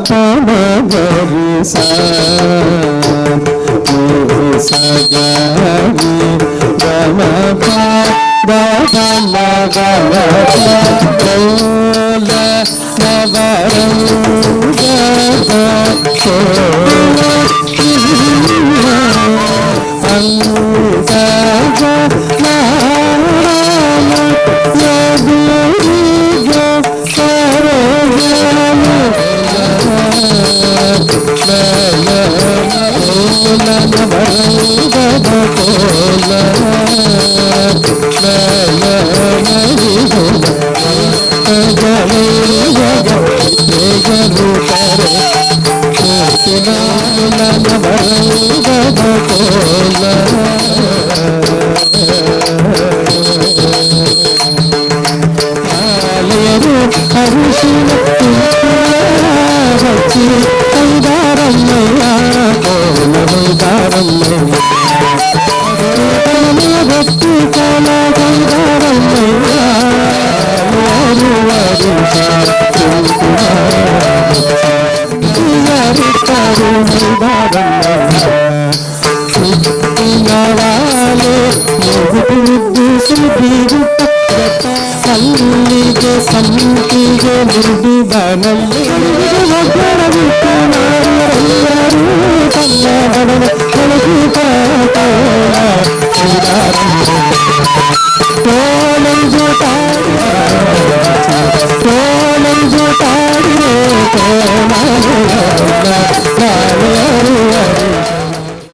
ಪಮ ಗರಿ ಸ ಗರಿ ಗಮ ಪ ದ ಮ ಗಮ ಗೋಲ ನವರಂಗ ಹರಿಶಿನ ಹಚ್ಚಿ ಕೈದಾರಮ್ಮಯ್ಯ ಕೋಲ ಕೈದಾರಮ್ಮಯ್ಯ ಭಕ್ತಿ ಕೋಲ ಕೈದಾರಮ್ಮಯ್ಯ ಕಲ್ಲಿಗೆ ಸಂತಿಗೆ ಮುರುಡಿ ಬನಲ್ಲಿ ಒಬ್ಬರ ಬಿಟ್ಟು ನಾರಿಯರೆಲ್ಲರೂ ಕನ್ನಡನ